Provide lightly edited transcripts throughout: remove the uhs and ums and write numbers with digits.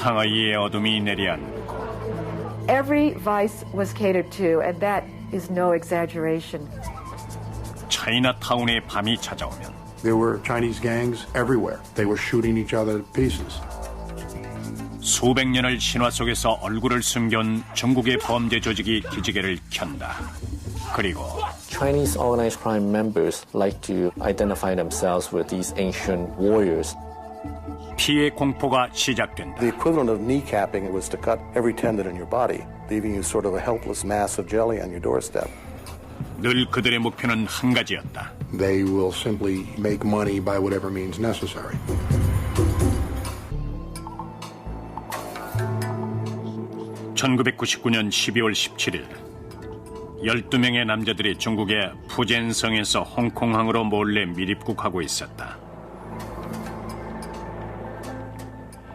상하이의 어둠이 내려앉고 Every vice was catered to, and that is no exaggeration. 차이나타운의 밤이 찾아오면 There were Chinese gangs everywhere. They were shooting each other to pieces. 수백 년을 신화 속에서 얼굴을 숨겨온 중국의 범죄 조직이 기지개를 켠다. 그리고 Chinese organized crime members like to identify themselves with these ancient warriors. 피해 공포가 시작된다. The equivalent of kneecapping was to cut every tendon in your body, leaving you sort of a helpless mass of jelly on your doorstep. 늘 그들의 목표는 한 가지였다. They will simply make money by whatever means necessary. (1999년 12월 17일) 12명의 남자들이 중국의 푸젠성에서 홍콩항으로 몰래 밀입국하고 있었다.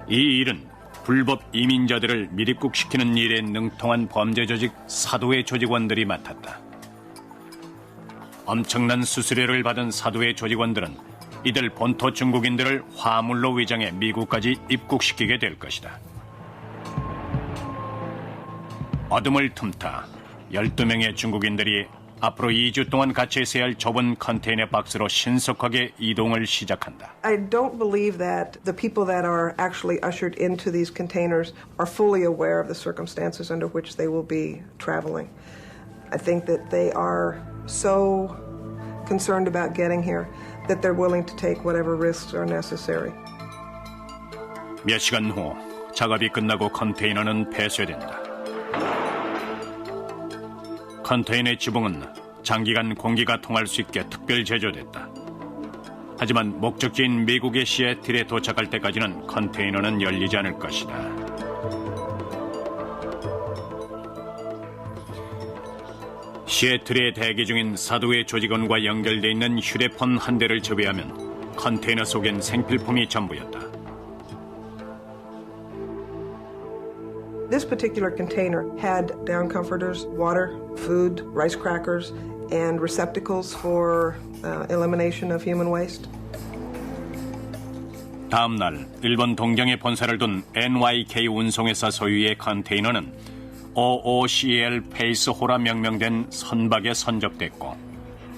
이 일은 불법 이민자들을 밀입국시키는 일에 능통한 범죄 조직 사도의 조직원들이 맡았다. 엄청난 수수료를 받은 사도의 조직원들은 이들 본토 중국인들을 화물로 위장해 미국까지 입국시키게 될 것이다. 어둠을 틈타 12명의 중국인들이 앞으로 2주 동안 같이 있어야 할 좁은 컨테이너 박스로 신속하게 이동을 시작한다. I don't believe that the people that are actually ushered into these containers are fully aware of the circumstances under which they will be traveling. I think that they are so concerned about getting here that they're willing to take whatever risks are necessary. 몇 시간 후 작업이 끝나고 컨테이너는 폐쇄된다. 컨테이너의 지붕은 장기간 공기가 통할 수 있게 특별 제조됐다. 하지만 목적지인 미국의 시애틀에 도착할 때까지는 컨테이너는 열리지 않을 것이다. 시애틀에 대기 중인 사도의 조직원과 연결돼 있는 휴대폰 한 대를 제외하면 컨테이너 속엔 생필품이 전부였다. This particular container had down comforters, water, food, rice crackers, and receptacles for elimination of human waste. 다음 날 일본 동경에 본사를 둔 NYK 운송회사 소유의 컨테이너는 OOCL 페이스호라 명명된 선박에 선적됐고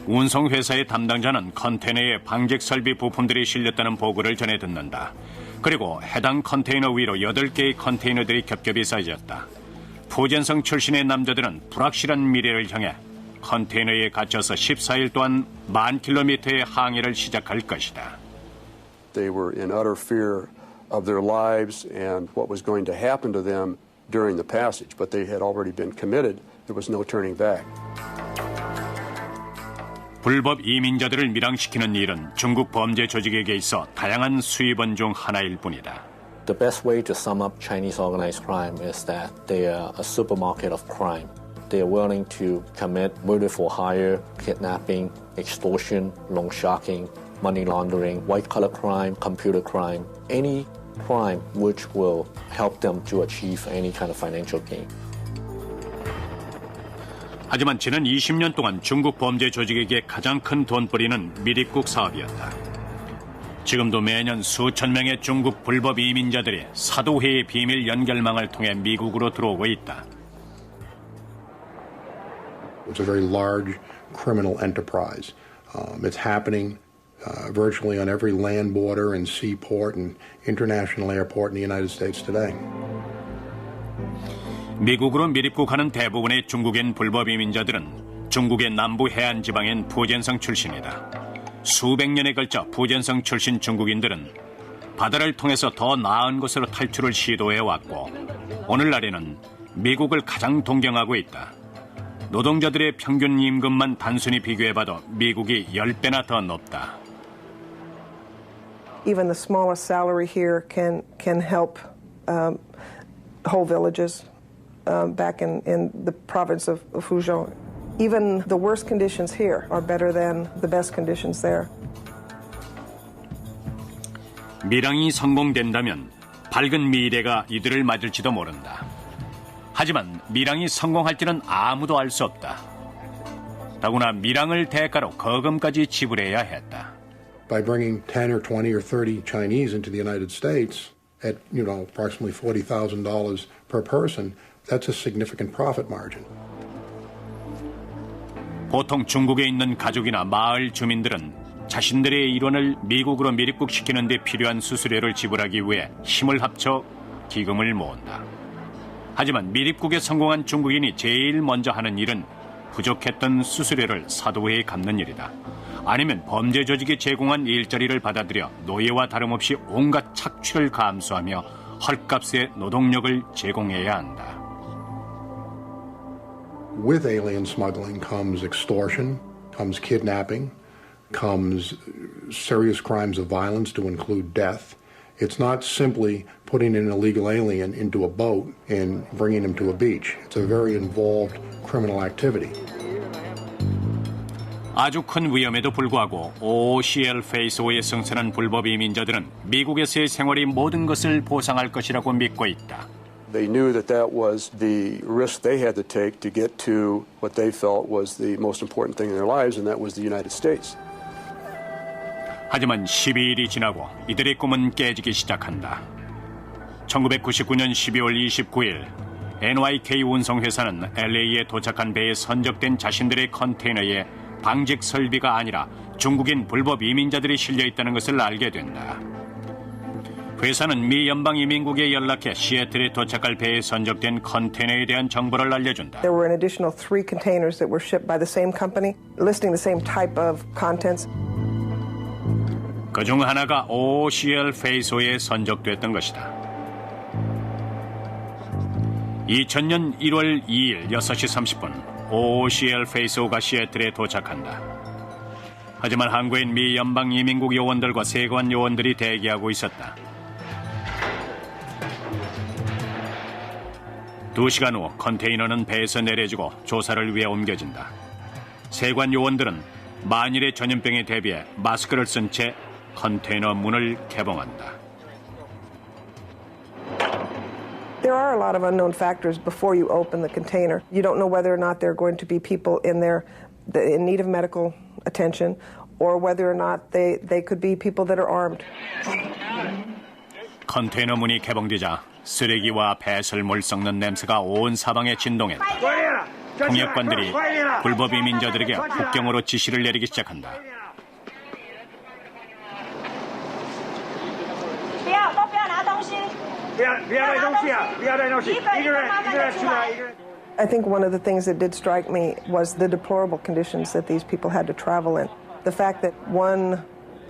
운송회사의 담당자는 컨테이너에 방직 설비 부품들이 실렸다는 보고를 전해 듣는다. 그리고 해당 컨테이너 위로 8개의 컨테이너들이 겹겹이 쌓여졌다. 푸젠성 출신의 남자들은 불확실한 미래를 향해 컨테이너에 갇혀서 14일 동안 10,000km의 항해를 시작할 것이다. They were in utter fear of their lives and what was going to happen to them during the passage, but they had already been committed. There was no turning back. 불법 이민자들을 밀항시키는 일은 중국 범죄 조직에게 있어 다양한 수입원 중 하나일 뿐이다. The best way to sum up Chinese organized crime is that they are a supermarket of crime. They are willing to commit murder for hire, kidnapping, extortion, loan sharking, money laundering, white-collar crime, computer crime, any crime which will help them to achieve any kind of financial gain. 하지만 지난 20년 동안 중국 범죄 조직에게 가장 큰 돈벌이는 밀입국 사업이었다. 지금도 매년 수천 명의 중국 불법 이민자들이 사도회의 비밀 연결망을 통해 미국으로 들어오고 있다. It's a very large criminal enterprise. It's happening virtually on every land border and seaport and international airport in the United States today. 미국으로 밀입국하는 대부분의 중국인 불법 이민자들은 중국의 남부 해안 지방인 푸젠성 출신이다. 수백 년에 걸쳐 푸젠성 출신 중국인들은 바다를 통해서 더 나은 곳으로 탈출을 시도해왔고 오늘날에는 미국을 가장 동경하고 있다. 노동자들의 평균 임금만 단순히 비교해봐도 미국이 10배나 더 높다. Even the smallest salary here can help whole villages. Back in the province of Fuzhou. Even the worst conditions here are better than the best conditions there. 밀항이 성공된다면 밝은 미래가 이들을 맞을지도 모른다. 하지만 밀항이 성공할지는 아무도 알 수 없다. 더구나 밀항을 대가로 거금까지 지불해야 했다. By bringing 10 or 20 or 30 Chinese into the United States, at, approximately $40,000 per person, that's a significant profit margin. 보통 중국에 있는 가족이나 마을 주민들은 자신들의 일원을 미국으로 미립국시키는 데 필요한 수수료를 지불하기 위해 힘을 합쳐 기금을 모은다. 하지만 미립국에 성공한 중국인이 제일 먼저 하는 일은 부족했던 수수료를 사도회에 갚는 일이다. 아니면 범죄 조직이 제공한 일자리를 받아들여 노예와 다름없이 온갖 착취를 감수하며 헐값의 노동력을 제공해야 한다. With alien smuggling comes extortion, comes kidnapping, comes serious crimes of violence to include death. It's not simply putting an illegal alien into a boat and bringing him to a beach. It's a very involved criminal activity. 아주 큰 위험에도 불구하고 OOCL 페이스 5에 승선한 불법 이민자들은 미국에서의 생활이 모든 것을 보상할 것이라고 믿고 있다. They knew that that was the risk they had to take to get to what they felt was the most important thing in their lives, and that was the United States. 하지만 12일이 지나고 이들의 꿈은 깨지기 시작한다. 1999년 12월 29일 NYK 운송회사는 LA에 도착한 배에 선적된 자신들의 컨테이너에 방직 설비가 아니라 중국인 불법 이민자들이 실려 있다는 것을 알게 된다. 회사는 미 연방이민국에 연락해 시애틀에 도착할 배에 선적된 컨테이너에 대한 정보를 알려준다. There were an additional 3 containers that were shipped by the same company, listing the same type of contents. 그중 하나가 OOCL 페이스 5에 선적됐던 것이다. 2000년 1월 2일 6시 30분 OOCL 페이스 5가 시애틀에 도착한다. 하지만 항구엔 미 연방이민국 요원들과 세관 요원들이 대기하고 있었다. 2시간 후 컨테이너는 배에서 내려지고 조사를 위해 옮겨진다. 세관 요원들은 만일의 전염병에 대비해 마스크를 쓴 채 컨테이너 문을 개봉한다. There are a lot of unknown factors before you open the container. You don't know whether or not there are going to be people in there in need of medical attention, or whether or not they could be people that are armed. 컨테이너 문이 개봉되자 쓰레기와 배설물 썩는 냄새가 온 사방에 진동했다. 통역관들이 불법 이민자들에게 국경으로 지시를 내리기 시작한다. I think one of the things that did strike me was the deplorable conditions that these people had to travel in. The fact that one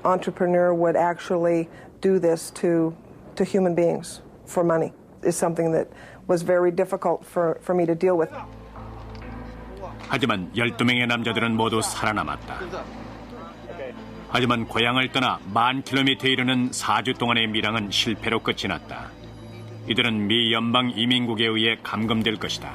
entrepreneur would actually do this to human beings for money is something that was very difficult for me to deal with. 하지만 12명의 남자들은 모두 살아남았다. 하지만 고향을 떠나 10,000km에 이르는 4주 동안의 밀항은 실패로 끝이 났다. 이들은 미 연방 이민국에 의해 감금될 것이다.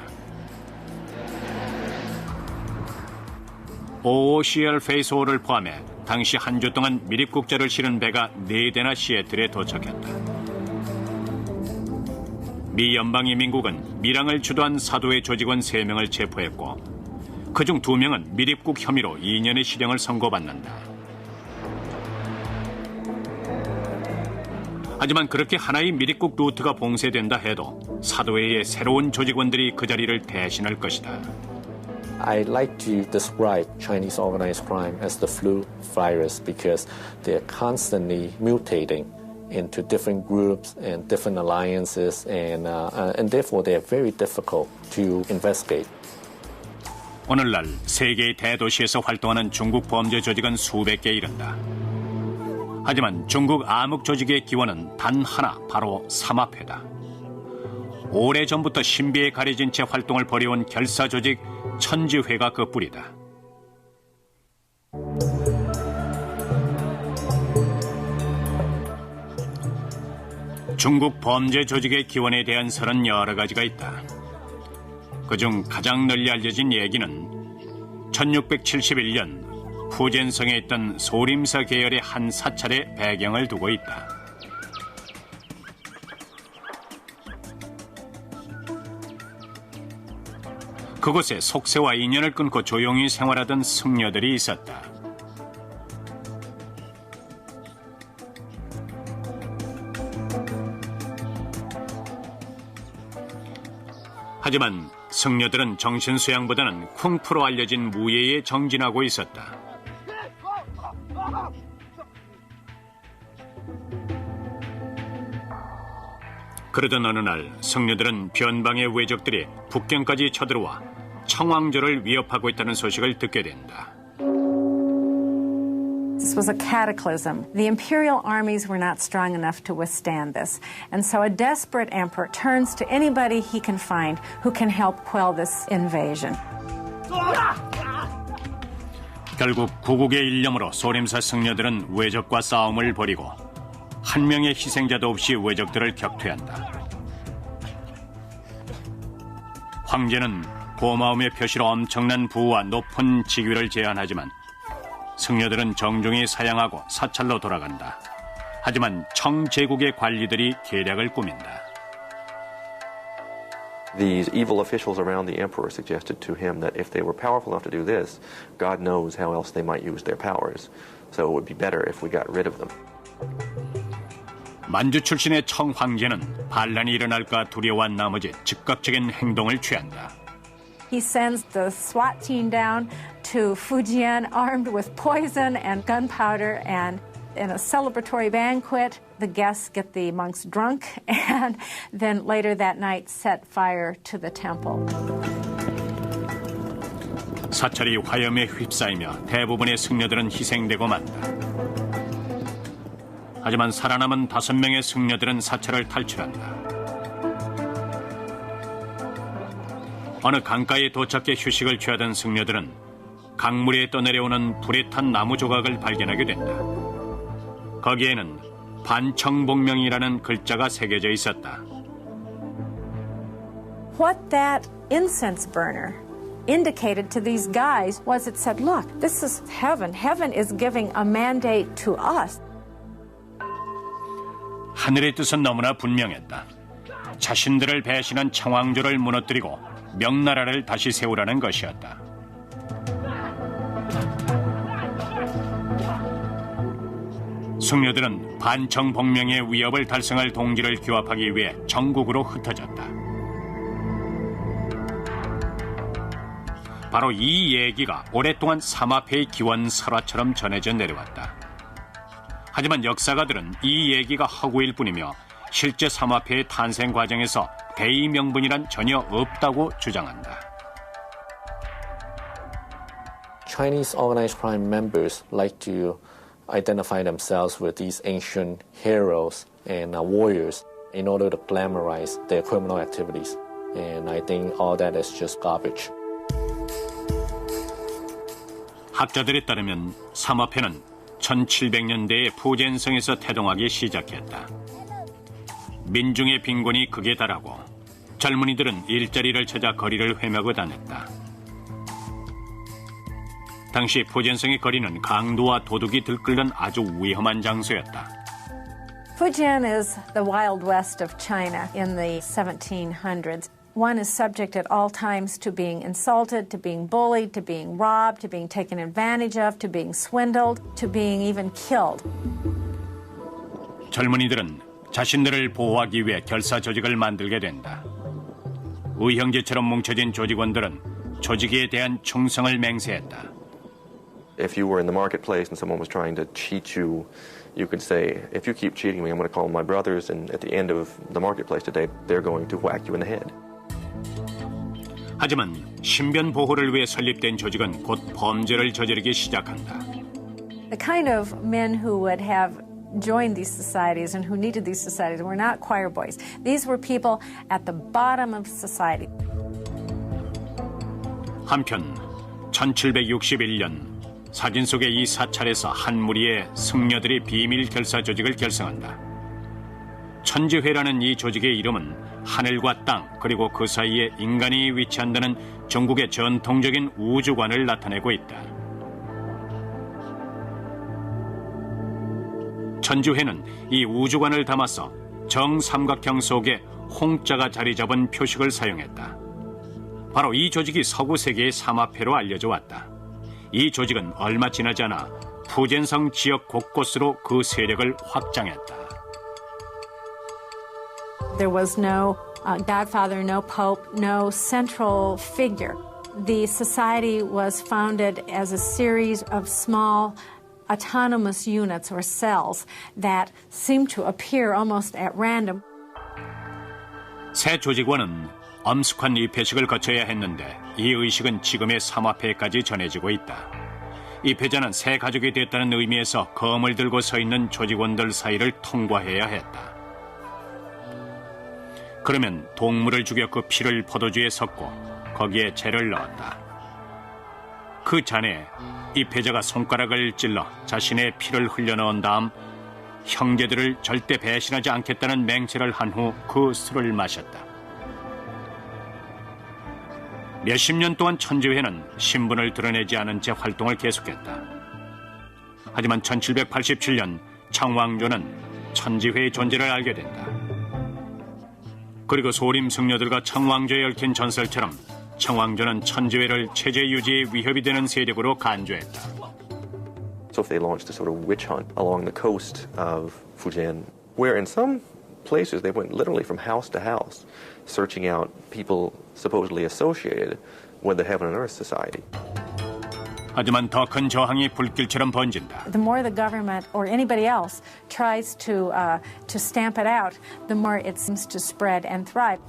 OOCL 페이스 5를 포함해 당시 한 주 동안 미립국자를 실은 배가 4대나 시애틀에 도착했다. 미 연방이민국은 밀항을 주도한 사도회 조직원 3명을 체포했고 그중 2명은 미립국 혐의로 2년의 실형을 선고받는다. 하지만 그렇게 하나의 미립국 루트가 봉쇄된다 해도 사도회의 새로운 조직원들이 그 자리를 대신할 것이다. I like to describe Chinese organized crime as the flu virus because they're constantly mutating into different groups and different alliances, and therefore they are very difficult to investigate. 오늘날 세계의 대도시에서 활동하는 중국 범죄 조직은 수백 개에 이른다. 하지만 중국 암흑 조직의 기원은 단 하나, 바로 삼합회다. 오래전부터 신비에 가려진 채 활동을 벌여온 결사 조직 천지회가 그 뿌리다. 중국 범죄 조직의 기원에 대한 설은 여러 가지가 있다. 그중 가장 널리 알려진 얘기는 1671년 푸젠성에 있던 소림사 계열의 한 사찰의 배경을 두고 있다. 그곳에 속세와 인연을 끊고 조용히 생활하던 승려들이 있었다. 하지만 승려들은 정신수양보다는 쿵푸로 알려진 무예에 정진하고 있었다. 그러던 어느 날 승려들은 변방의 외적들이 북경까지 쳐들어와 청왕조를 위협하고 있다는 소식을 듣게 된다. This was a cataclysm. The imperial armies were not strong enough to withstand this. And so a desperate emperor turns to anybody he can find who can help quell this invasion. 결국 구국의 일념으로 소림사 승려들은 외적과 싸움을 벌이고 한 명의 희생자도 없이 외적들을 격퇴한다. 황제는 고마움의 표시로 엄청난 부와 높은 직위를 제안하지만 승려들은 정중히 사양하고 사찰로 돌아간다. 하지만 청제국의 관리들이 계략을 꾸민다. These evil officials around the emperor suggested to him that if they were powerful enough to do this, God knows how else they might use their powers. So it would be better if we got rid of them. 만주 출신의 청황제는 반란이 일어날까 두려워한 나머지 즉각적인 행동을 취한다. He sends the SWAT team down to Fujian armed with poison and gunpowder, and in a celebratory banquet, the guests get the monks drunk and then later that night set fire to the temple. 사찰이 화염에 휩싸이며 대부분의 승려들은 희생되고 만다. 하지만 살아남은 5명의 승려들은 사찰을 탈출한다. 어느 강가에 도착해 휴식을 취하던 승려들은 강물에 떠내려오는 불에 탄 나무 조각을 발견하게 된다. 거기에는 반청복명이라는 글자가 새겨져 있었다. What that incense burner indicated to these guys was it said, look, this is heaven. Heaven is giving a mandate to us. 하늘의 뜻은 너무나 분명했다. 자신들을 배신한 청왕조를 무너뜨리고 명나라를 다시 세우라는 것이었다. 승려들은 반청복명의 위협을 달성할 동지를 규합하기 위해 전국으로 흩어졌다. 바로 이 얘기가 오랫동안 삼합회의 기원 설화처럼 전해져 내려왔다. 하지만 역사가들은 이 얘기가 허구일 뿐이며 실제 삼합회의 탄생 과정에서 대의 명분이란 전혀 없다고 주장한다. Chinese organized crime members like to identify themselves with these ancient heroes and warriors in order to glamorize their criminal activities. And I think all that is just garbage. 학자들에 따르면 삼합회는 1700년대에 푸젠성에서 태동하기 시작했다. 민중의 빈곤이 극에 달하고 젊은이들은 일자리를 찾아 거리를 헤매고 다녔다. 당시 푸젠성의 거리는 강도와 도둑이 들끓는 아주 위험한 장소였다. Fujian is the Wild West of China in the 1700s. One is subject at all times to being insulted, to being bullied, to being robbed, to being taken advantage of, to being swindled, to being even killed. 젊은이들은 자신들을 보호하기 위해 결사 조직을 만들게 된다. 의형제처럼 뭉쳐진 조직원들은 조직에 대한 충성을 맹세했다. If you were in the marketplace and someone was trying to cheat you, you could say, if you keep cheating me, I'm going to call my brothers, and at the end of the marketplace today, they're going to whack you in the head. 하지만 신변 보호를 위해 설립된 조직은 곧 범죄를 저지르기 시작한다. The kind of men who would have joined these societies and who needed these societies were not choir boys. These were people at the bottom of society. 한편 1761년 사진 속의 이 사찰에서 한 무리의 승려들이 비밀 결사 조직을 결성한다. 천지회라는 이 조직의 이름은 하늘과 땅 그리고 그 사이에 인간이 위치한다는 중국의 전통적인 우주관을 나타내고 있다. 천지회는 이 우주관을 담아서 정삼각형 속에 홍자가 자리 잡은 표식을 사용했다. 바로 이 조직이 서구 세계의 삼합회로 알려져 왔다. 이 조직은 얼마 지나지 않아 푸젠성 지역 곳곳으로 그 세력을 확장했다. There was no godfather, no pope, no central figure. The society was founded as a series of small autonomous units or cells that seemed to appear almost at random. 새 조직원은 엄숙한 입회식을 거쳐야 했는데 이 의식은 지금의 삼합회까지 전해지고 있다. 입회자는 새 가족이 됐다는 의미에서 검을 들고 서 있는 조직원들 사이를 통과해야 했다. 그러면 동물을 죽여 그 피를 포도주에 섞고 거기에 재를 넣었다. 그 잔에 입회자가 손가락을 찔러 자신의 피를 흘려넣은 다음 형제들을 절대 배신하지 않겠다는 맹세를 한 후 그 술을 마셨다. 몇십 년 동안 천지회는 신분을 드러내지 않은 채 활동을 계속했다. 하지만 1787년 청왕조는 천지회의 존재를 알게 된다. 그리고 소림 승려들과 청왕조에 얽힌 전설처럼 청왕조는 천지회를 체제 유지에 위협이 되는 세력으로 간주했다. So if they launched a sort of witch hunt along the coast of Fujian, where in some places they went literally from house to house, searching out people supposedly associated with the Heaven and Earth Society. 하지만 더 큰 저항이 불길처럼 번진다. The more the government or anybody else tries to stamp it out, the more it seems to spread and thrive.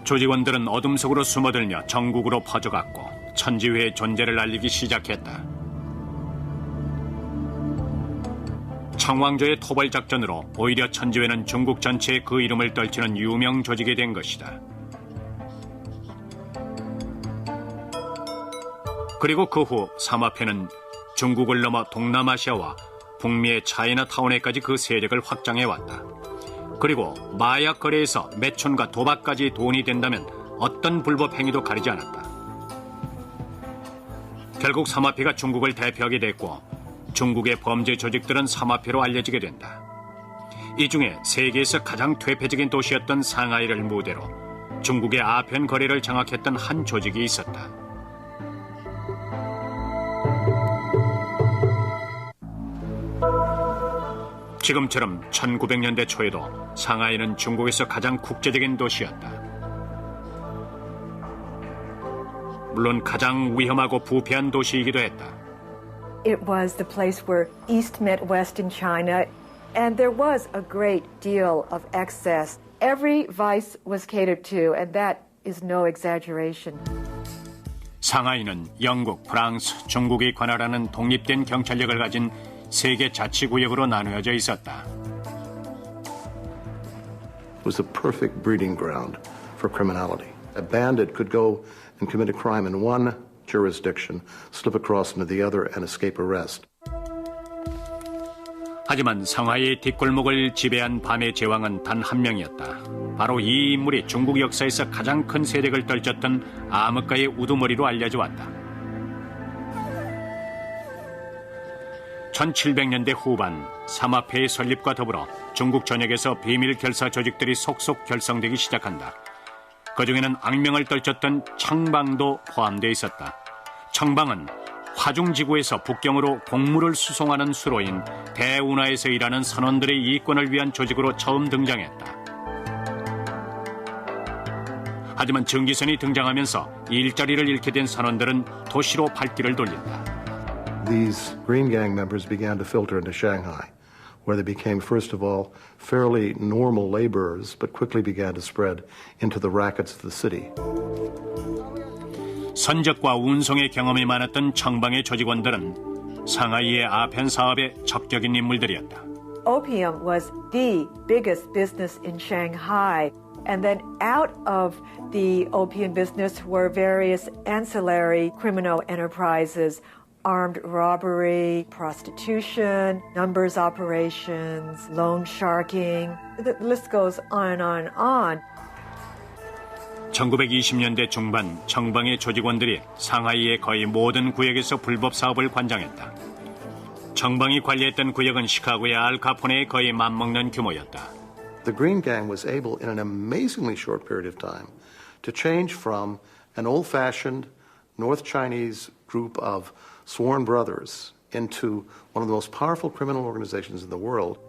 조직원들은 어둠 속으로 숨어들며 전국으로 퍼져갔고 천지회의 존재를 알리기 시작했다. 청왕조의 토벌 작전으로 오히려 천지회는 중국 전체에 그 이름을 떨치는 유명 조직이 된 것이다. 그리고 그 후 삼합회는 중국을 넘어 동남아시아와 북미의 차이나타운에까지 그 세력을 확장해왔다. 그리고 마약 거래에서 매춘과 도박까지 돈이 된다면 어떤 불법 행위도 가리지 않았다. 결국 삼합회가 중국을 대표하게 됐고 중국의 범죄 조직들은 삼합회로 알려지게 된다. 이 중에 세계에서 가장 퇴폐적인 도시였던 상하이를 무대로 중국의 아편 거래를 장악했던 한 조직이 있었다. 지금처럼 1900년대 초에도 상하이는 중국에서 가장 국제적인 도시였다. 물론 가장 위험하고 부패한 도시이기도 했다. It was the place where East met West in China, and there was a great deal of excess. Every vice was catered to, and that is no exaggeration. 상하이는 영국, 프랑스, 중국이 관할하는 독립된 경찰력을 가진 세계 자치구역으로 나누어져 있었다. It was a perfect breeding ground for criminality. A bandit could go and commit a crime in one jurisdiction, slip across into the other and escape arrest. 하지만 상하이의 뒷골목을 지배한 밤의 제왕은 단 한 명이었다. 바로 이 인물이 중국 역사에서 가장 큰 세력을 떨쳤던 암흑가의 우두머리로 알려져 왔다. 1700년대 후반 삼합회의 설립과 더불어 중국 전역에서 비밀 결사 조직들이 속속 결성되기 시작한다. 그중에는 악명을 떨쳤던 청방도 포함되어 있었다. 청방은 화중지구에서 북경으로 곡물을 수송하는 수로인 대운하에서 일하는 선원들의 이권을 위한 조직으로 처음 등장했다. 하지만 증기선이 등장하면서 일자리를 잃게 된 선원들은 도시로 발길을 돌린다. These Green Gang members began to filter into Shanghai, where they became, first of all, fairly normal laborers, but quickly began to spread into the rackets of the city. 선적과 운송의 경험이 많았던 청방의 조직원들은 상하이의 아편 사업의 적격인 인물들이었다. Opium was the biggest business in Shanghai. And then out of the opium business were various ancillary criminal enterprises, armed robbery, prostitution, numbers operations, loan sharking. The list goes on and on and on. 1920년대 중반 청방의 조직원들이 상하이의 거의 모든 구역에서 불법 사업을 관장했다. 청방이 관리했던 구역은 시카고의 알카포네의 거의 맞먹는 규모였다. The Green Gang was able, in an amazingly short period of time, to change from an old-fashioned North Chinese group of sworn brothers into one of the most powerful criminal organizations in the world.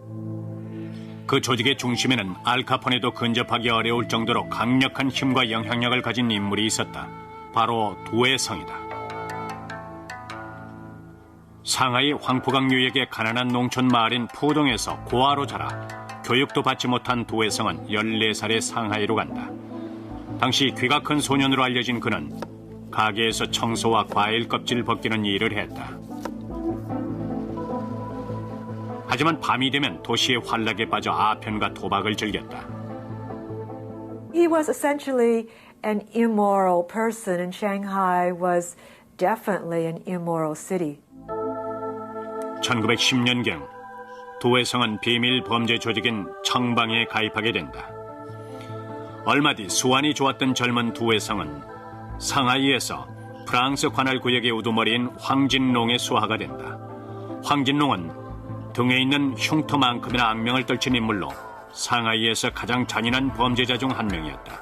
그 조직의 중심에는 알카포네도 근접하기 어려울 정도로 강력한 힘과 영향력을 가진 인물이 있었다. 바로 두해성이다. 상하이 황포강 유역의 가난한 농촌 마을인 푸동에서 고아로 자라 교육도 받지 못한 두해성은 14살에 상하이로 간다. 당시 귀가 큰 소년으로 알려진 그는 가게에서 청소와 과일 껍질 벗기는 일을 했다. 하지만 밤이 되면 도시의 환락에 빠져 아편과 도박을 즐겼다. He was essentially an immoral person, and Shanghai was definitely an immoral city. 1910년경 두해성은 비밀 범죄 조직인 청방에 가입하게 된다. 얼마 뒤 수완이 좋았던 젊은 두해성은 상하이에서 프랑스 관할 구역의 우두머리인 황진롱의 수하가 된다. 황진롱은 등에 있는 흉터만큼이나 악명을 떨친 인물로 상하이에서 가장 잔인한 범죄자 중 한 명이었다.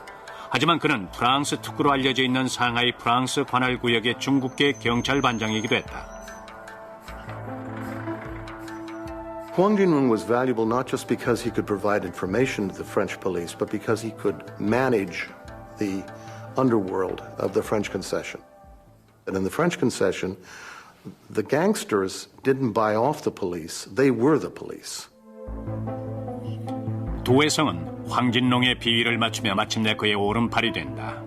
하지만 그는 프랑스 특구로 알려져 있는 상하이 프랑스 관할 구역의 중국계 경찰반장이기도 했다. Huang Jinrong was valuable not just because he could provide information to the French police, but because he could manage the underworld of the French concession. And in the French concession, the gangsters didn't buy off the police, they were the police. 두해성은 황진롱의 비위를 맞추며 마침내 그의 오른팔이 된다.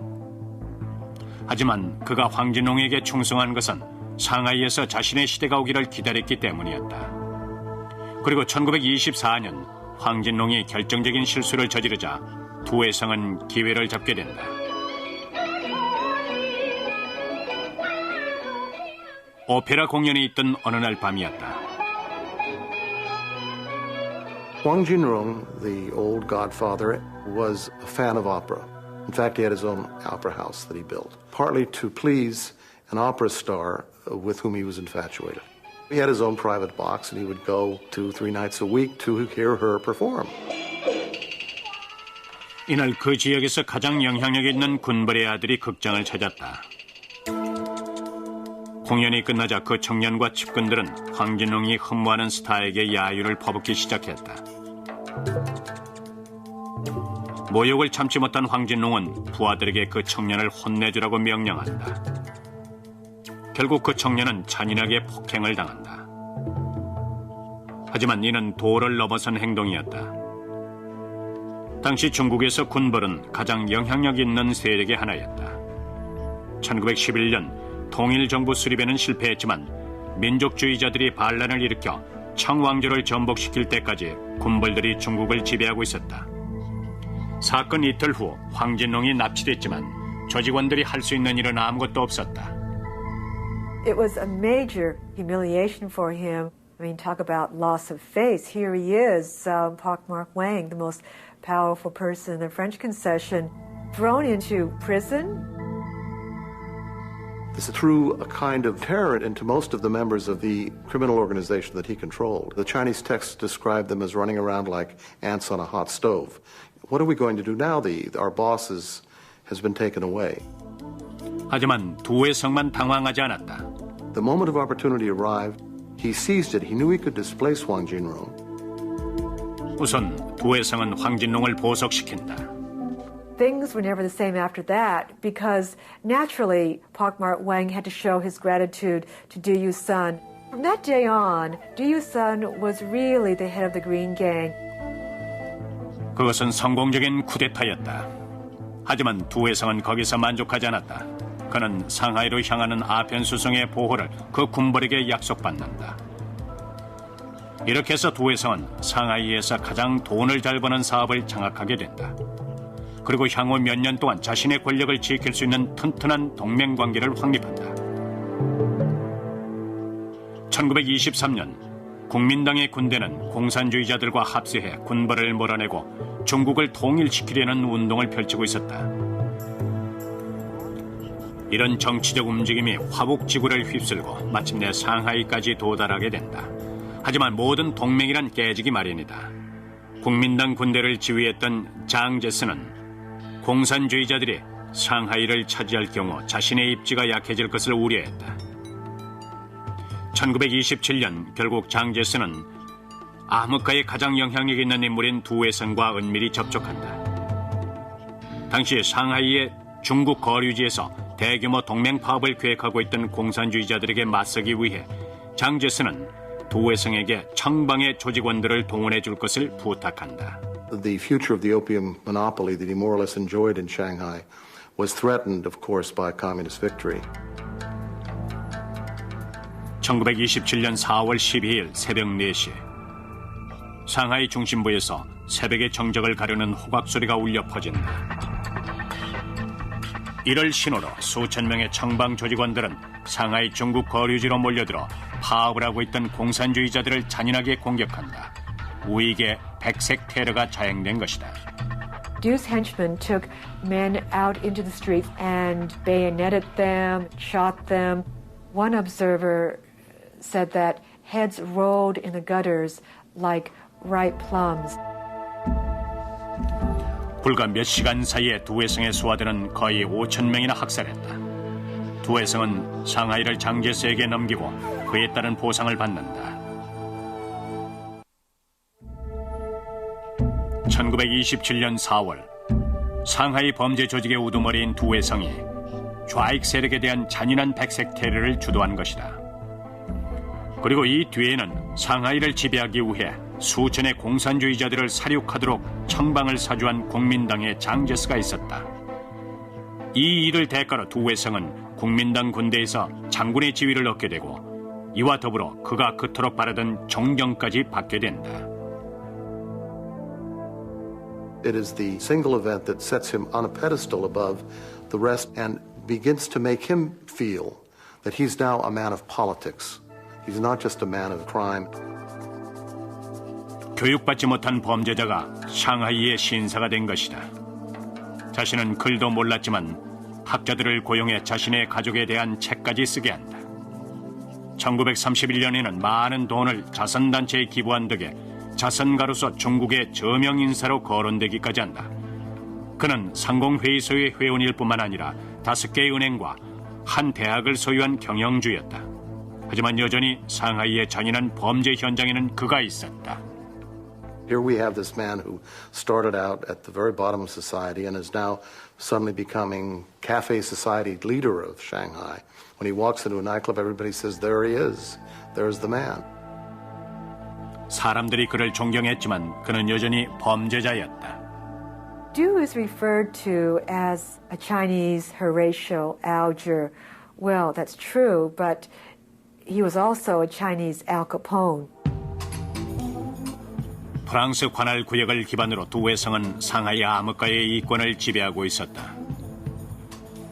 하지만 그가 황진롱에게 충성한 것은 상하이에서 자신의 시대가 오기를 기다렸기 때문이었다. 그리고 1924년 황진롱이 결정적인 실수를 저지르자 두해성은 기회를 잡게 된다. 오페라 공연이 있던 어느 날 밤이었다. Huang Jinrong, the old godfather, was a fan of opera. In fact, he had his own opera house that he built, partly to please an opera star with whom he was infatuated. He had his own private box, and he would go 2-3 nights a week to hear her perform. 이날 그 지역에서 가장 영향력 있는 군벌의 아들이 극장을 찾았다. 공연이 끝나자 그 청년과 측근들은 황진롱이 흠모하는 스타에게 야유를 퍼붓기 시작했다. 모욕을 참지 못한 황진롱은 부하들에게 그 청년을 혼내주라고 명령한다. 결국 그 청년은 잔인하게 폭행을 당한다. 하지만 이는 도를 넘어선 행동이었다. 당시 중국에서 군벌은 가장 영향력 있는 세력의 하나였다. 1911년 통일정부 수립에는 실패했지만 민족주의자들이 반란을 일으켜 청왕조를 전복시킬 때까지 군벌들이 중국을 지배하고 있었다. 사건 이틀 후 황진롱이 납치됐지만 조직원들이 할 수 있는 일은 아무것도 없었다. It was a major humiliation for him. I mean, talk about loss of face. Here he is, Pak Mark Wang, the most powerful person in the French concession, thrown into prison. This threw a kind of terror into most of the members of the criminal organization that he controlled. The Chinese texts describe them as running around like ants on a hot stove. What are we going to do now? Our boss has been taken away. 하지만 두해성만 당황하지 않았다. The moment of opportunity arrived. He seized it. He knew he could displace Huang Jinrong. 우선 두해성은 황진롱을 보석시킨다. Things were never the same after that because naturally Pak Mark Wang had to show his gratitude to Du Yusun. From that day on, Du Yusun was really the head of the Green Gang. 그것은 성공적인 쿠데타였다. 하지만 두해성은 거기서 만족하지 않았다. 그는 상하이로 향하는 아편 수송의 보호를 그 군벌에게 약속받는다. 이렇게 해서 두해성은 상하이에서 가장 돈을 잘 버는 사업을 장악하게 된다. 그리고 향후 몇 년 동안 자신의 권력을 지킬 수 있는 튼튼한 동맹관계를 확립한다. 1923년 국민당의 군대는 공산주의자들과 합세해 군벌을 몰아내고 중국을 통일시키려는 운동을 펼치고 있었다. 이런 정치적 움직임이 화북지구를 휩쓸고 마침내 상하이까지 도달하게 된다. 하지만 모든 동맹이란 깨지기 마련이다. 국민당 군대를 지휘했던 장제스는 공산주의자들이 상하이를 차지할 경우 자신의 입지가 약해질 것을 우려했다. 1927년 결국 장제스는 암흑가의 가장 영향력 있는 인물인 두웨성과 은밀히 접촉한다. 당시 상하이의 중국 거류지에서 대규모 동맹 파업을 계획하고 있던 공산주의자들에게 맞서기 위해 장제스는 두웨성에게 청방의 조직원들을 동원해 줄 것을 부탁한다. The future of the opium monopoly that he more or less enjoyed in Shanghai was threatened, of course, by communist victory. 1927년 4월 12일 새벽 4시 상하이 중심부에서 새벽의 정적을 가르는 호각소리가 울려 퍼진다. 이를 신호로 수천 명의 청방 조직원들은 상하이 중국 거류지로 몰려들어 파업을 하고 있던 공산주의자들을 잔인하게 공격한다. 우익의 백색 테러가 자행된 것이다. Dew's henchmen took men out into the streets and bayoneted them, shot them. One observer said that heads rolled in the gutters like ripe plums. 불과 몇 시간 사이에 두웨성의 수하들은 거의 5천 명이나 학살했다. 두웨성은 상하이를 장제스에게 넘기고 그에 따른 보상을 받는다. 1927년 4월 상하이 범죄 조직의 우두머리인 두웨성이 좌익 세력에 대한 잔인한 백색 테러를 주도한 것이다. 그리고 이 뒤에는 상하이를 지배하기 위해 수천의 공산주의자들을 살육하도록 청방을 사주한 국민당의 장제스가 있었다. 이 일을 대가로 두웨성은 국민당 군대에서 장군의 지위를 얻게 되고 이와 더불어 그가 그토록 바라던 존경까지 받게 된다. It is the single event that sets him on a pedestal above the rest and begins to make him feel that he's now a man of politics. He's not just a man of crime. 교육받지 못한 범죄자가 상하이의 신사가 된 것이다. 자신은 글도 몰랐지만 학자들을 고용해 자신의 가족에 대한 책까지 쓰게 한다. 1931년에는 많은 돈을 자선단체에 기부한 덕에 자선가로서 중국의 저명 인사로 거론되기까지 한다. 그는 상공회의소의 회원일 뿐만 아니라 5개의 은행과 한 대학을 소유한 경영주였다. 하지만 여전히 상하이의 잔인한 범죄 현장에는 그가 있었다. Here we have this man who started out at the very bottom of society and is now suddenly becoming cafe society leader of Shanghai. When he walks into a nightclub, everybody says, there he is. There's the man. 사람들이 그를 존경했지만 그는 여전히 범죄자였다. Dew is referred to as a Chinese Horatio Alger. Well, that's true, but he was also a Chinese Al Capone. 프랑스 관할 구역을 기반으로 두웨성은 상하이 암흑가의 이권을 지배하고 있었다.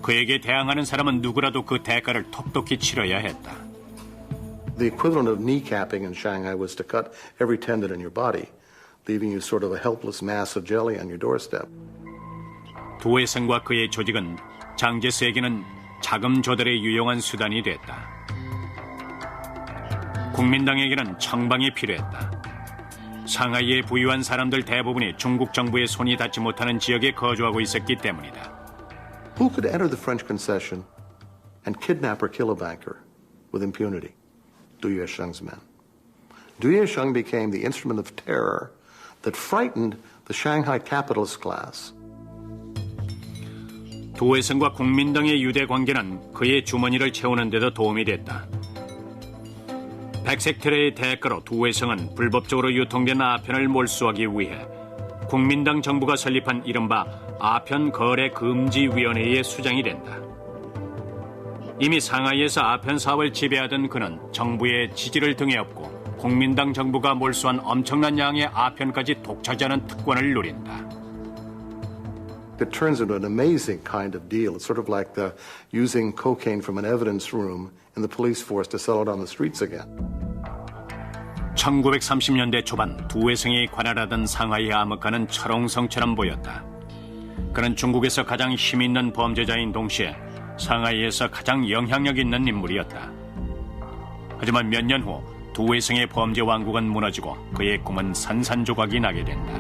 그에게 대항하는 사람은 누구라도 그 대가를 톡톡히 치러야 했다. The equivalent of kneecapping in Shanghai was to cut every tendon in your body, leaving you sort of a helpless mass of jelly on your doorstep. 두웨성과 그의 조직은 장제스에게는 자금 조달에 유용한 수단이 됐다. 국민당에게는 청방이 필요했다. 상하이에 부유한 사람들 대부분이 중국 정부의 손이 닿지 못하는 지역에 거주하고 있었기 때문이다. Who could enter the French concession and kidnap or kill a banker with impunity? Du Yuesheng's men. Du Yuesheng became the instrument of terror that frightened the Shanghai capitalist class. 두웨성과 국민당의 유대 관계는 그의 주머니를 채우는 데도 도움이 됐다. 백색 테러의 대가로 두웨성은 불법적으로 유통된 아편을 몰수하기 위해 국민당 정부가 설립한 이른바 아편 거래 금지 위원회의 수장이 된다. 이미 상하이에서 아편 사업을 지배하던 그는 정부의 지지를 등에 업고 국민당 정부가 몰수한 엄청난 양의 아편까지 독차지하는 특권을 누린다. It turns into an amazing kind of deal. It's sort of like using cocaine from an evidence room in the police force to sell it on the streets again. 1930년대 초반 두웨성이 관할하던 상하이 암흑가는 철옹성처럼 보였다. 그는 중국에서 가장 힘있는 범죄자인 동시에 상하이에서 가장 영향력 있는 인물이었다. 하지만 몇 년 후 두웨성의 범죄 왕국은 무너지고 그의 꿈은 산산조각이 나게 된다.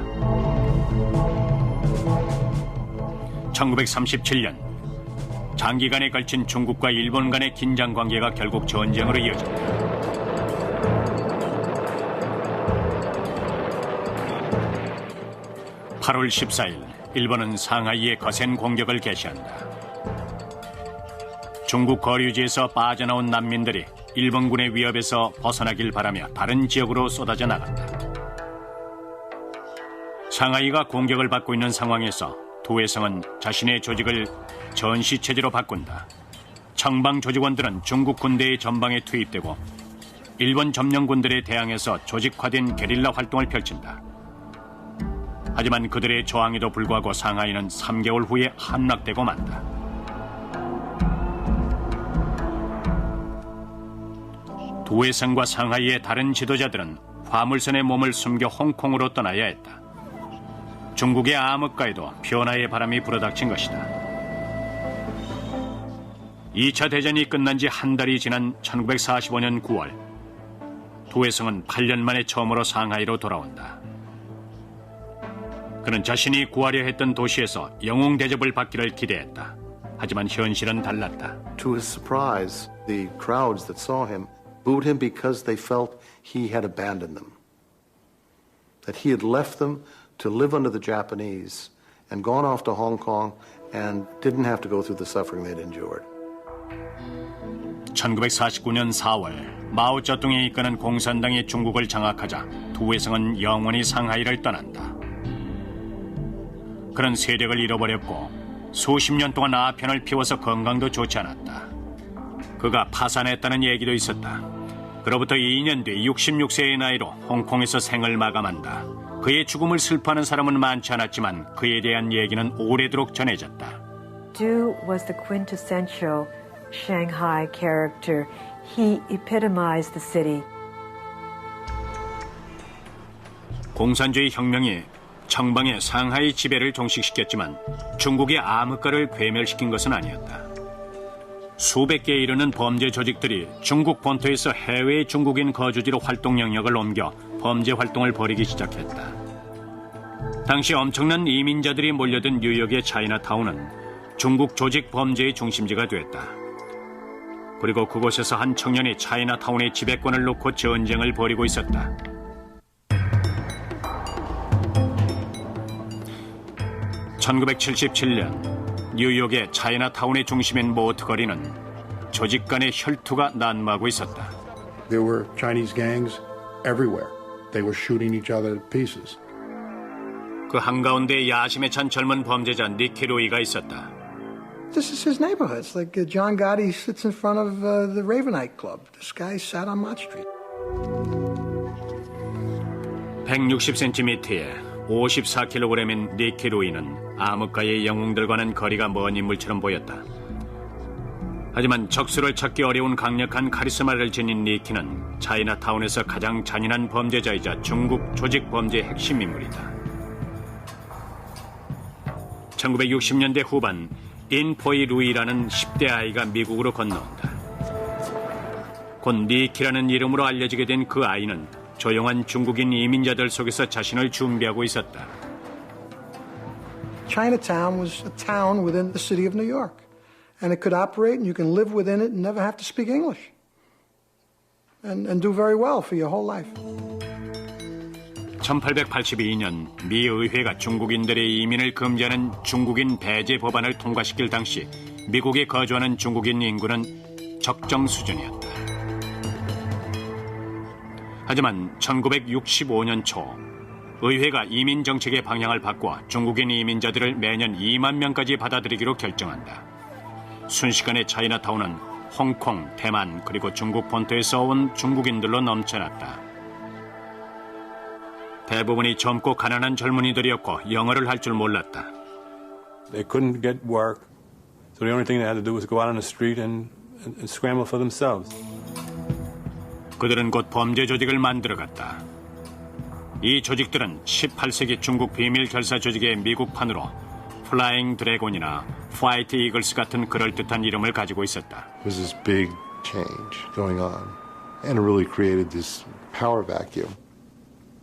1937년 장기간에 걸친 중국과 일본 간의 긴장 관계가 결국 전쟁으로 이어졌다. 8월 14일 일본은 상하이에 거센 공격을 개시한다. 중국 거류지에서 빠져나온 난민들이 일본군의 위협에서 벗어나길 바라며 다른 지역으로 쏟아져 나간다. 상하이가 공격을 받고 있는 상황에서 도해성은 자신의 조직을 전시체제로 바꾼다. 청방 조직원들은 중국 군대의 전방에 투입되고 일본 점령군들에 대항해서 조직화된 게릴라 활동을 펼친다. 하지만 그들의 저항에도 불구하고 상하이는 3개월 후에 함락되고 만다. 도해성과 상하이의 다른 지도자들은 화물선에 몸을 숨겨 홍콩으로 떠나야 했다. 중국의 암흑가에도 변화의 바람이 불어닥친 것이다. 2차 대전이 끝난 지 한 달이 지난 1945년 9월, 도해성은 8년 만에 처음으로 상하이로 돌아온다. 그는 자신이 구하려 했던 도시에서 영웅 대접을 받기를 기대했다. 하지만 현실은 달랐다. To his surprise, the crowds that saw him booed him because they felt he had abandoned them. That he had left them to live under the Japanese and gone off to Hong Kong and didn't have to go through the suffering they'd endured. 1949년 4월 마오쩌둥이 이끄는 공산당이 중국을 장악하자 도해성은 영원히 상하이를 떠난다. 그는 세력을 잃어버렸고 수십 년 동안 아편을 피워서 건강도 좋지 않았다. 그가 파산했다는 얘기도 있었다. 그로부터 2년 뒤 66세의 나이로 홍콩에서 생을 마감한다. 그의 죽음을 슬퍼하는 사람은 많지 않았지만 그에 대한 얘기는 오래도록 전해졌다. Du was the quintessential Shanghai character. He epitomized the city. 공산주의 혁명이 청방의 상하이 지배를 종식시켰지만 중국의 암흑가를 괴멸시킨 것은 아니었다. 수백 개에 이르는 범죄 조직들이 중국 본토에서 해외 중국인 거주지로 활동 영역을 옮겨 범죄 활동을 벌이기 시작했다. 당시 엄청난 이민자들이 몰려든 뉴욕의 차이나타운은 중국 조직 범죄의 중심지가 됐다. 그리고 그곳에서 한 청년이 차이나타운의 지배권을 놓고 전쟁을 벌이고 있었다. (1977년) 뉴욕의 차이나타운의 중심인 모트 거리는 조직 간의 혈투가 난무하고 있었다. There were Chinese gangs everywhere. They were shooting each other to pieces. 그 한가운데 야심에 찬 젊은 범죄자 니키 루이가 있었다. This is his neighborhood. It's like John Gotti sits in front of the Ravenite Club. This guy sat on Mott Street. 160cm에 54kg인 니키 루이는 암흑가의 영웅들과는 거리가 먼 인물처럼 보였다. 하지만 적수를 찾기 어려운 강력한 카리스마를 지닌 니키는 차이나타운에서 가장 잔인한 범죄자이자 중국 조직 범죄의 핵심 인물이다. 1960년대 후반 인포이 루이라는 10대 아이가 미국으로 건너온다. 곧 니키라는 이름으로 알려지게 된 그 아이는 조용한 중국인 이민자들 속에서 자신을 준비하고 있었다. Chinatown was a town within the city of New York. And it could operate and you can live within it and never have to speak English. And do very well for your whole life. 1882년 미 의회가 중국인들의 이민을 금지하는 중국인 배제 법안을 통과시킬 당시 미국에 거주하는 중국인 인구는 적정 수준이었다. 하지만 1965년 초 의회가 이민 정책의 방향을 바꿔 중국인 이민자들을 매년 2만 명까지 받아들이기로 결정한다. 순식간에 차이나타운은 홍콩, 대만 그리고 중국 본토에서 온 중국인들로 넘쳐났다. 대부분이 젊고 가난한 젊은이들이었고 영어를 할 줄 몰랐다. They couldn't get work, so the only thing they had to do was go out on the street and scramble for themselves. 그들은 곧 범죄 조직을 만들어갔다. 이 조직들은 18세기 중국 비밀 결사 조직의 미국판으로 플라잉 드래곤이나 화이트 이글스 같은 그럴듯한 이름을 가지고 있었다. It was this big change going on, and it really created this power vacuum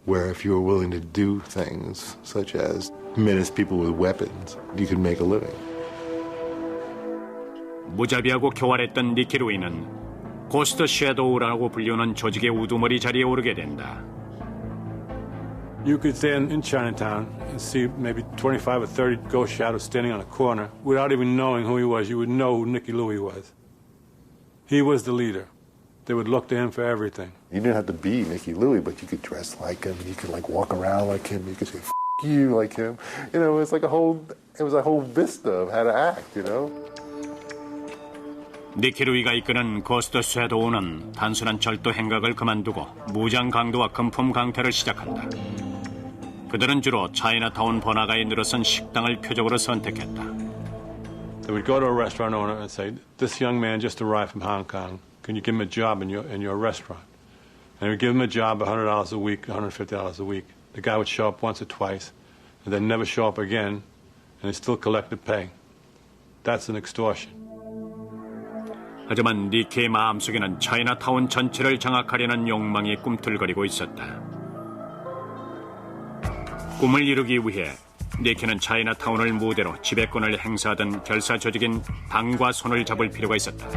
where if you were willing to do things such as menace people with weapons, you could make a living. 무자비하고 교활했던 니키 루이는 고스트 섀도우라고 불리우는 조직의 우두머리 자리에 오르게 된다. You could stand in Chinatown and see maybe 25 or 30 ghost shadows standing on a corner without even knowing who he was. You would know who Nicky Louie was. He was the leader. They would look to him for everything. You didn't have to be Nicky Louie, but you could dress like him. You could like walk around like him. You could say "F you" like him. You know, it was a whole vista of how to act. You know. 니키 루이가 이끄는 고스트 섀도우는 단순한 절도 행각을 그만두고 무장 강도와 금품 강탈을 시작한다. 그들은 주로 차이나타운 번화가에 늘어선 식당을 표적으로 선택했다. They would go to a restaurant owner and say, "This young man just arrived from Hong Kong. Can you give him a job in your restaurant?" And they would give him a job, $100 a week, $150 a week. The guy would show up once or twice, and then never show up again, and they still collected pay. That's an extortion. 하지만 니키의 마음속에는 차이나타운 전체를 장악하려는 욕망이 꿈틀거리고 있었다. 꿈을 이루기 위해 니키는 차이나타운을 무대로 지배권을 행사하던 결사 조직인 당과 손을 잡을 필요가 있었다.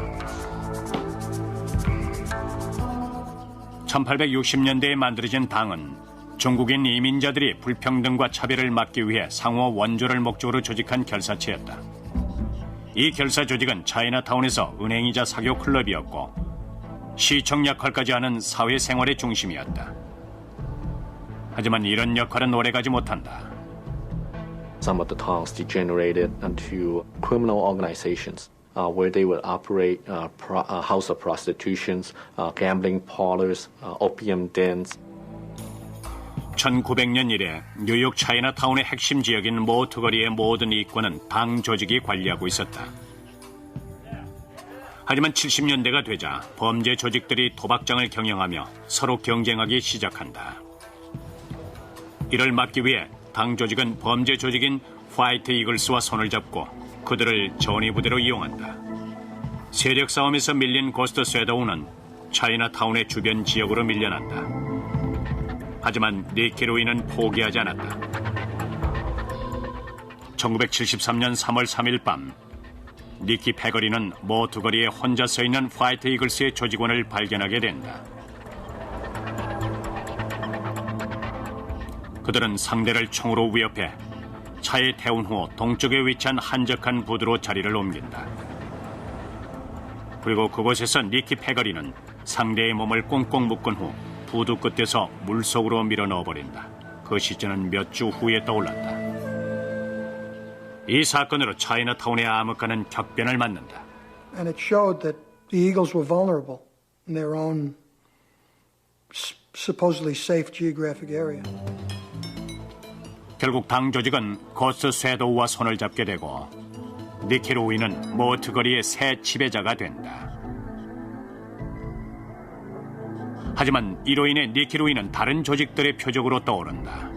1860년대에 만들어진 당은 중국인 이민자들이 불평등과 차별을 막기 위해 상호 원조를 목적으로 조직한 결사체였다. 이 결사 조직은 차이나타운에서 은행이자 사교 클럽이었고 시청 역할까지 하는 사회생활의 중심이었다. 하지만 이런 역할은 오래가지 못한다. Some of the towns degenerated into criminal organizations where they would operate house of prostitutions, gambling parlors, opium dens. 1900년 이래 뉴욕 차이나타운의 핵심 지역인 모트거리의 모든 이권은 당 조직이 관리하고 있었다. 하지만 70년대가 되자 범죄 조직들이 도박장을 경영하며 서로 경쟁하기 시작한다. 이를 막기 위해 당 조직은 범죄 조직인 화이트 이글스와 손을 잡고 그들을 전위부대로 이용한다. 세력 싸움에서 밀린 고스트 섀도우는 차이나타운의 주변 지역으로 밀려난다. 하지만 니키 루이는 포기하지 않았다. 1973년 3월 3일 밤 니키 패거리는 모트거리에 혼자 서 있는 화이트 이글스의 조직원을 발견하게 된다. 그들은 상대를 총으로 위협해 차에 태운 후 동쪽에 위치한 한적한 부두로 자리를 옮긴다. 그리고 그곳에서 니키 패거리는 상대의 몸을 꽁꽁 묶은 후 부두 끝에서 물속으로 밀어 넣어버린다. 그 시즌은 몇 주 후에 떠올랐다. 이 사건으로 차이나타운의 암흑가는 격변을 맞는다. And it showed that the Eagles were vulnerable in their own supposedly safe geographic area. 결국 당 조직은 고스트 섀도우와 손을 잡게 되고 니키 루이는 모트거리의 새 지배자가 된다. 하지만 이로 인해 니키 루이는 다른 조직들의 표적으로 떠오른다.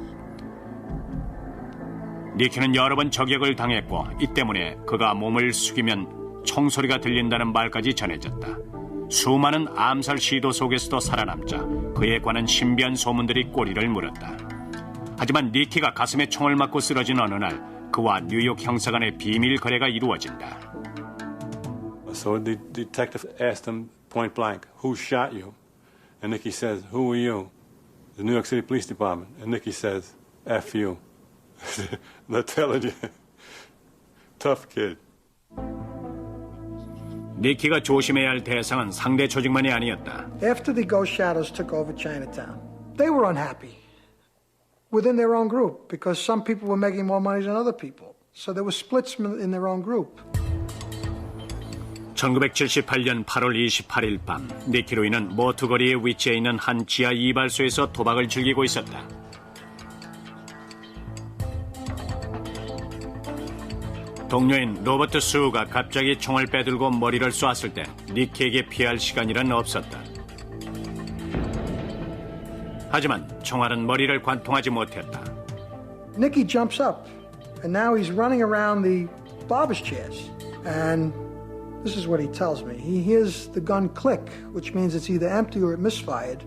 니키는 여러 번 저격을 당했고 이 때문에 그가 몸을 숙이면 총소리가 들린다는 말까지 전해졌다. 수많은 암살 시도 속에서도 살아남자 그에 관한 신비한 소문들이 꼬리를 물었다. 하지만 니키가 가슴에 총을 맞고 쓰러진 어느 날 그와 뉴욕 형사 간의 비밀 거래가 이루어진다. So the detective asked him point blank, "Who shot you?" And Nicky says, "Who are you?" "The New York City Police Department." And Nicky says, "F you." They're telling you. Tough kid. 니키가 조심해야 할 대상은 상대 조직만이 아니었다. After the Ghost Shadows took over Chinatown, they were unhappy within their own group because some people were making more money than other people. So there were splits in their own group. 1978년 8월 28일 밤 니키 루이는 모트거리에 위치해 있는 한 지하 이발소에서 도박을 즐기고 있었다. 동료인 로버트 수가 갑자기 총을 빼들고 머리를 쏘았을 때 니키에게 피할 시간이란 없었다. 하지만 총알은 머리를 관통하지 못했다. Nicky jumps up, and now he's running around the barber's chairs. And this is what he tells me. He hears the gun click, which means it's either empty or it misfired.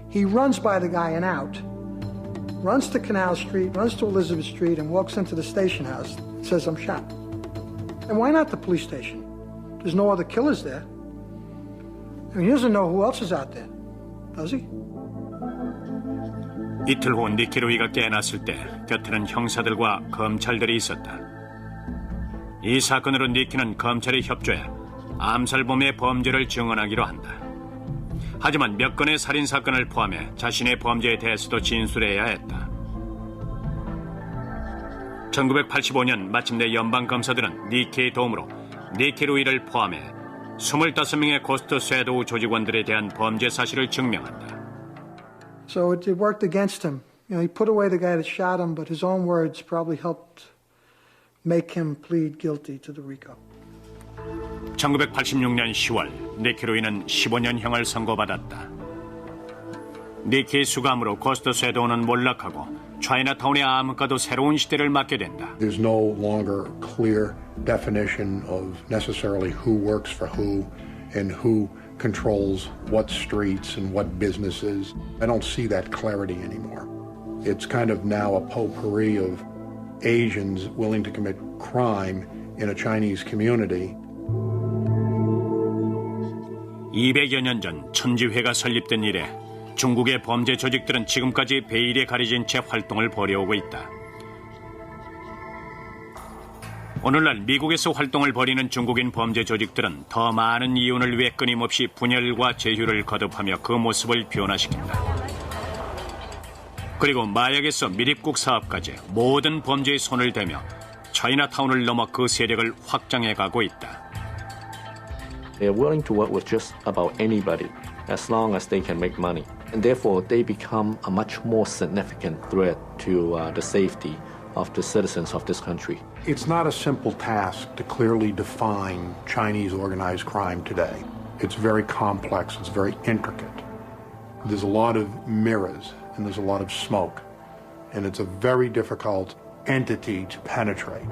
He runs by the guy and out, runs to Canal Street, runs to Elizabeth Street, and walks into the station house. Says, "I'm shot." And why not the police station? There's no other killers there. I mean, he doesn't know who else is out there, does he? 이틀 후 니키 루이가 깨어났을 때 곁에는 형사들과 검찰들이 있었다. 이 사건으로 니키는 검찰에 협조해 암살범의 범죄를 증언하기로 한다. 하지만 몇 건의 살인사건을 포함해 자신의 범죄에 대해서도 진술해야 했다. 1985년 마침내 연방검사들은 니키의 도움으로 니키 루이를 포함해 25명의 고스트 섀도우 조직원들에 대한 범죄 사실을 증명한다. So it worked against him. You know, he put away the guy that shot him, but his own words probably helped make him plead guilty to the RICO. 1986년 10월 니키 루이는 15년형을 선고받았다. 니키의 수감으로 고스트 섀도우는 몰락하고 차이나타운의 암흑가도 새로운 시대를 맞게 된다. There's no longer clear definition of necessarily who works for who and who controls what streets and what businesses. I don't see that clarity anymore. It's kind of now a potpourri of Asians willing to commit crime in a Chinese community. 200여 년 전 천지회가 설립된 이래 중국의 범죄 조직들은 지금까지 베일에 가려진 채 활동을 벌여오고 있다. 오늘날 미국에서 활동을 벌이는 중국인 범죄 조직들은 더 많은 이윤을 위해 끊임없이 분열과 제휴를 거듭하며 그 모습을 변화시킨다. 그리고 마약에서 밀입국 사업까지 모든 범죄에 손을 대며 차이나타운을 넘어 그 세력을 확장해가고 있다. They are willing to work with just about anybody as long as they can make money. And therefore, they become a much more significant threat to the safety of the citizens of this country. It's not a simple task to clearly define Chinese organized crime today. It's very complex, it's very intricate. There's a lot of mirrors and there's a lot of smoke. And it's a very difficult entity to penetrate.